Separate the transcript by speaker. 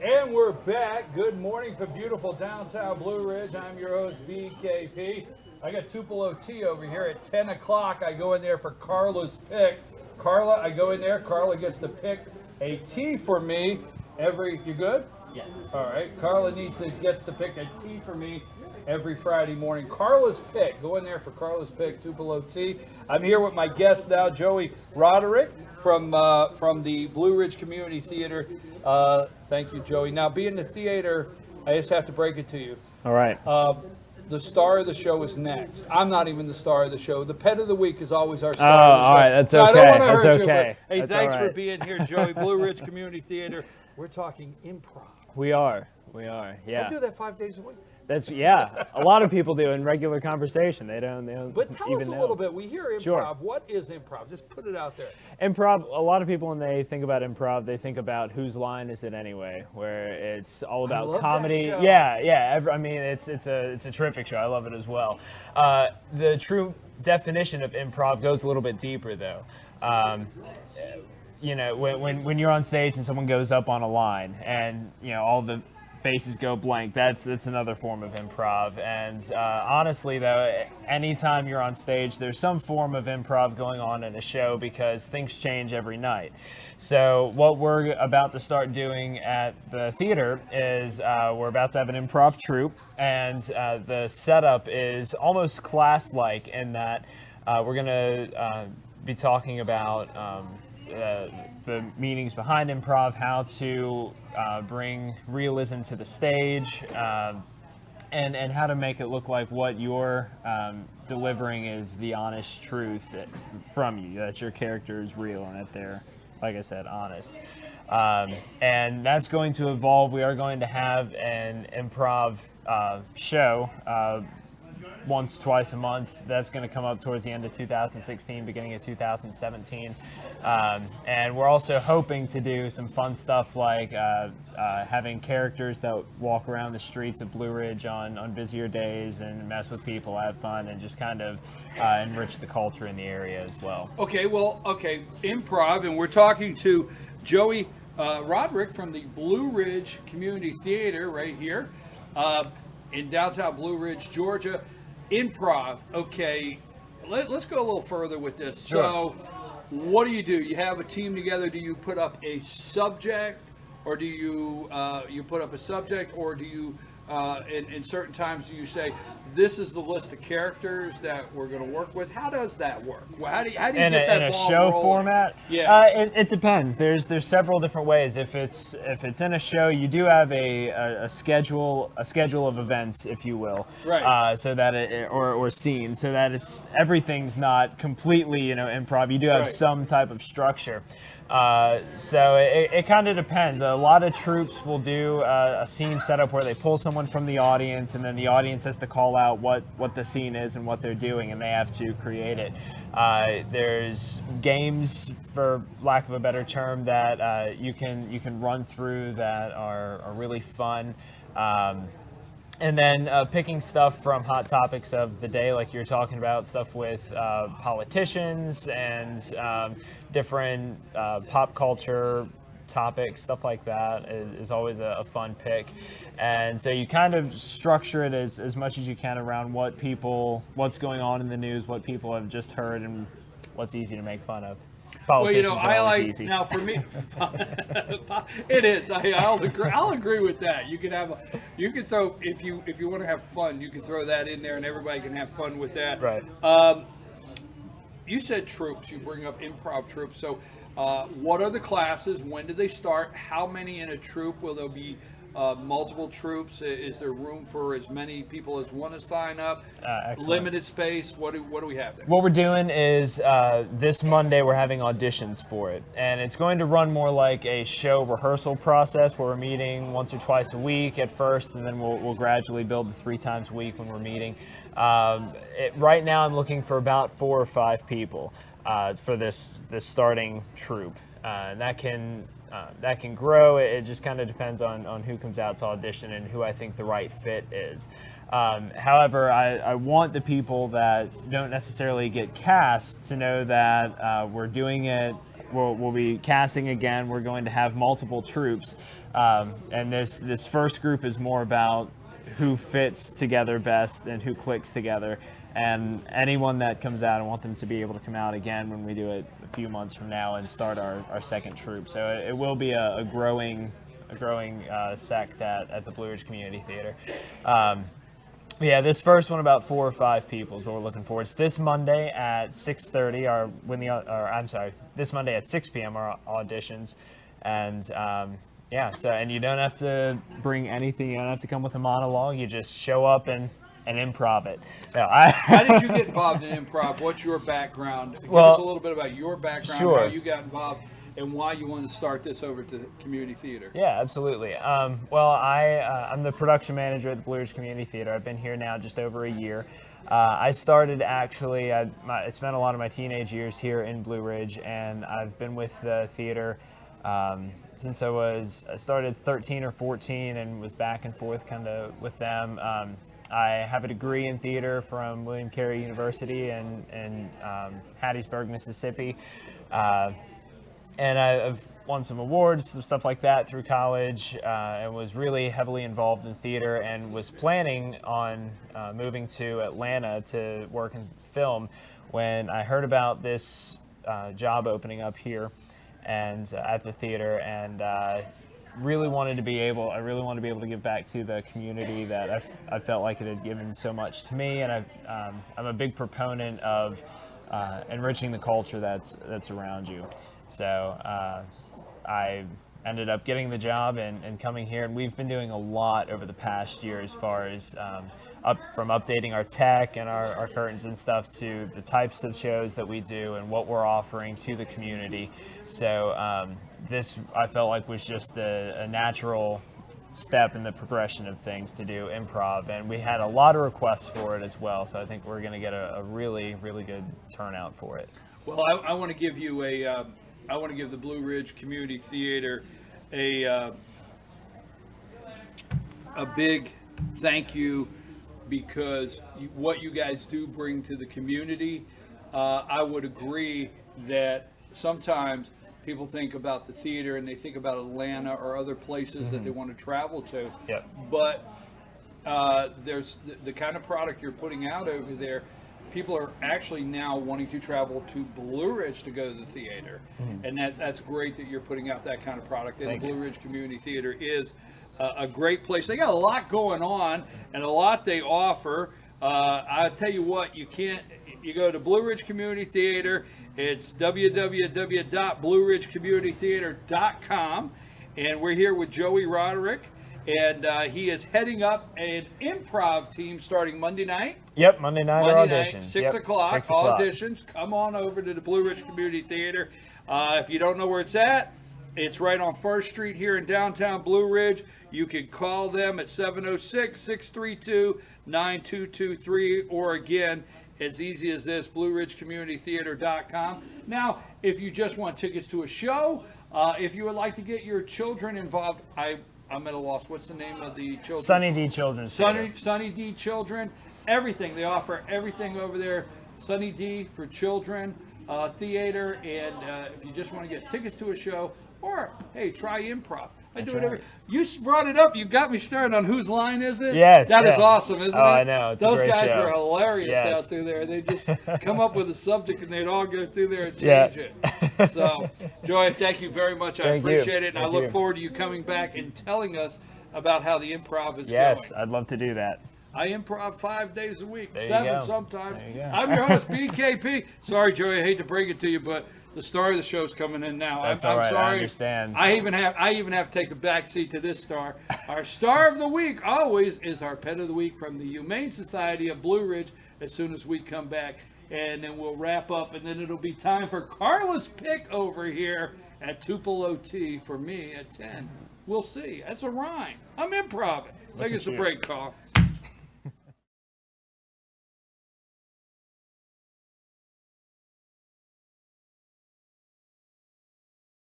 Speaker 1: And we're back. Good morning from beautiful downtown Blue Ridge. I'm your host, BKP. I got Tupelo Tea over here at 10 o'clock. I go in there for Carla's pick. Carla, I go in there. Carla gets to pick a tea for me you good?
Speaker 2: Yeah.
Speaker 1: All right. Carla gets to pick a tea for me every Friday morning. Carla's pick. Go in there for Carla's pick, Tupelo Tea. I'm here with my guest now, Joey Roterick from the Blue Ridge Community Theater. Thank you, Joey. Now, being the theater, I just have to break it to you.
Speaker 2: All right.
Speaker 1: The star of the show is next. I'm not even the star of the show. The pet of the week is always our
Speaker 2: Oh,
Speaker 1: star of the show.
Speaker 2: all right. That's
Speaker 1: So
Speaker 2: okay.
Speaker 1: I don't want to
Speaker 2: That's
Speaker 1: hurt
Speaker 2: okay.
Speaker 1: you, but hey,
Speaker 2: That's
Speaker 1: thanks
Speaker 2: all
Speaker 1: for
Speaker 2: right.
Speaker 1: being here, Joey. Blue Ridge Community Theater. We're talking improv.
Speaker 2: We are. Yeah.
Speaker 1: I do that 5 days a week.
Speaker 2: That's a lot of people do in regular conversation. They don't
Speaker 1: But tell
Speaker 2: even
Speaker 1: us a
Speaker 2: know.
Speaker 1: little bit. We hear improv.
Speaker 2: Sure.
Speaker 1: What is improv? Just put it out there.
Speaker 2: Improv. A lot of people when they think about improv, they think about whose line is it anyway, where it's all
Speaker 1: I
Speaker 2: about
Speaker 1: love
Speaker 2: comedy.
Speaker 1: that show.
Speaker 2: Yeah. I mean, it's a terrific show. I love it as well. The true definition of improv goes a little bit deeper though. When you're on stage and someone goes up on a line and all the faces go blank, that's another form of improv. And honestly though, anytime you're on stage, there's some form of improv going on in a show because things change every night. So what we're about to start doing at the theater is we're about to have an improv troupe, and the setup is almost class-like in that we're going to be talking about the meanings behind improv, how to bring realism to the stage, and how to make it look like what you're delivering is the honest truth from you, that your character is real and that they're, like I said, honest. And that's going to evolve. We are going to have an improv show once, twice a month. That's going to come up towards the end of 2016, beginning of 2017. And we're also hoping to do some fun stuff like having characters that walk around the streets of Blue Ridge on busier days and mess with people, have fun, and just kind of enrich the culture in the area as well.
Speaker 1: Okay, improv, and we're talking to Joey Roterick from the Blue Ridge Community Theater right here in downtown Blue Ridge, Georgia. Improv, okay, let's go a little further with this.
Speaker 2: Sure.
Speaker 1: So, what do? You have a team together. Do you put up a subject, or do you put up a subject, or do you in certain times do you say this is the list of characters that we're going to work with? How does that work? Well, how do you get that
Speaker 2: in a
Speaker 1: ball
Speaker 2: show
Speaker 1: rolling?
Speaker 2: format?
Speaker 1: Yeah.
Speaker 2: It depends. There's several different ways. If it's in a show, you do have a schedule of events, if you will,
Speaker 1: Right.
Speaker 2: So that or scene, so that everything's not completely improv. You do have
Speaker 1: Right.
Speaker 2: some type of structure. So it kind of depends. A lot of troupes will do a scene setup where they pull someone from the audience, and then the audience has to call out what the scene is and what they're doing, and they have to create it. There's games, for lack of a better term, that you can run through that are really fun. And then picking stuff from hot topics of the day, like you're talking about, stuff with politicians and different pop culture topics, stuff like that is always a fun pick. And so you kind of structure it as much as you can around what's going on in the news, what people have just heard, and what's easy to make fun of. Politicians are
Speaker 1: I
Speaker 2: always
Speaker 1: like
Speaker 2: easy.
Speaker 1: now for me. It is. I'll agree with that. You can throw if you want to have fun, you can throw that in there, and everybody can have fun with that.
Speaker 2: Right.
Speaker 1: You said troops. You bring up improv troops. So, what are the classes? When do they start? How many in a troop? Will there be multiple troops? Is there room for as many people as want to sign up?
Speaker 2: Excellent.
Speaker 1: Limited space? What do we have there?
Speaker 2: What we're doing is this Monday we're having auditions for it, and it's going to run more like a show rehearsal process where we're meeting once or twice a week at first, and then we'll gradually build to 3 times a week when we're meeting. Right now I'm looking for about 4 or 5 people for this starting troupe, and that can grow. It just kind of depends on who comes out to audition and who I think the right fit is. However, I want the people that don't necessarily get cast to know that we're doing it we'll be casting again. We're going to have multiple troops, and this first group is more about who fits together best and who clicks together. And anyone that comes out, I want them to be able to come out again when we do it a few months from now and start our second troop. So it will be a growing sect at the Blue Ridge Community Theater. Yeah, this first one about 4 or 5 people is what we're looking for. It's this Monday at 6:30. This Monday at 6 p.m. our auditions, and yeah. So and you don't have to bring anything. You don't have to come with a monologue. You just show up and improv it. No,
Speaker 1: How did you get involved in improv? What's your background? Give us a little bit about your background,
Speaker 2: sure.
Speaker 1: How you got involved, and why you wanted to start this over to the community theater.
Speaker 2: Yeah, absolutely. Well, I'm the production manager at the Blue Ridge Community Theater. I've been here now just over a year. I started actually, I spent a lot of my teenage years here in Blue Ridge, and I've been with the theater since I started 13 or 14 and was back and forth kind of with them. I have a degree in theater from William Carey University in Hattiesburg, Mississippi. And I've won some awards, some stuff like that through college, and was really heavily involved in theater and was planning on moving to Atlanta to work in film when I heard about this job opening up here and at the theater, and really wanted to be able to give back to the community that I felt like it had given so much to me, and I'm a big proponent of enriching the culture that's around you. So I ended up getting the job and coming here, and we've been doing a lot over the past year as far as from updating our tech and our curtains and stuff to the types of shows that we do and what we're offering to the community. So this I felt like was just a natural step in the progression of things to do improv, and we had a lot of requests for it as well, so I think we're going to get a really, really good turnout for it.
Speaker 1: Well, I want to give you I want to give the Blue Ridge Community Theater a big thank you, because what you guys do bring to the community. I would agree that sometimes people think about the theater and they think about Atlanta or other places that they want to travel to.
Speaker 2: Yep.
Speaker 1: But there's the kind of product you're putting out over there. People are actually now wanting to travel to Blue Ridge to go to the theater, and that's great that you're putting out that kind of product. And the Blue Ridge Community Theater is a great place. They got a lot going on and a lot they offer. I'll tell you what, you go to Blue Ridge Community Theater. It's www.blueridgecommunitytheater.com, and we're here with Joey Roterick, and he is heading up an improv team starting Monday night.
Speaker 2: Yep, Monday night auditions.
Speaker 1: 6 o'clock,
Speaker 2: 6 o'clock.
Speaker 1: Auditions. Come on over to the Blue Ridge Community Theater. If you don't know where it's at, it's right on 1st Street here in downtown Blue Ridge. You can call them at 706-632-9223, or again, as easy as this, blueridgecommunitytheater.com. Now, if you just want tickets to a show, if you would like to get your children involved, I'm at a loss. What's the name of the children?
Speaker 2: Sunny D Children's Theater.
Speaker 1: Sunny D Children. Everything. They offer everything over there. Sunny D for Children Theater. And if you just want to get tickets to a show, or, hey, try improv. I do whatever. You brought it up. You got me started on Whose Line Is It?
Speaker 2: Yes.
Speaker 1: That is awesome, isn't it?
Speaker 2: I know. It's
Speaker 1: Those
Speaker 2: a great
Speaker 1: guys
Speaker 2: show.
Speaker 1: were hilarious out through there. They just come up with a subject and they'd all go through there and change it. So, Joy, thank you very much. I appreciate it. And I look forward to you coming back and telling us about how the improv is going.
Speaker 2: Yes, I'd love to do that.
Speaker 1: I improv 5 days a week,
Speaker 2: There you
Speaker 1: 7
Speaker 2: go.
Speaker 1: sometimes.
Speaker 2: There you go.
Speaker 1: I'm your host, BKP. Sorry, Joey, I hate to break it to you, but the star of the show's coming in now.
Speaker 2: That's
Speaker 1: I'm
Speaker 2: all right,
Speaker 1: sorry.
Speaker 2: I understand.
Speaker 1: I even have to take a back seat to this star. Our star of the week always is our pet of the week from the Humane Society of Blue Ridge as soon as we come back. And then we'll wrap up, and then it'll be time for Carla's pick over here at Tupelo Tea for me at 10. We'll see. That's a rhyme. I'm improvising. Take us a break, Carl.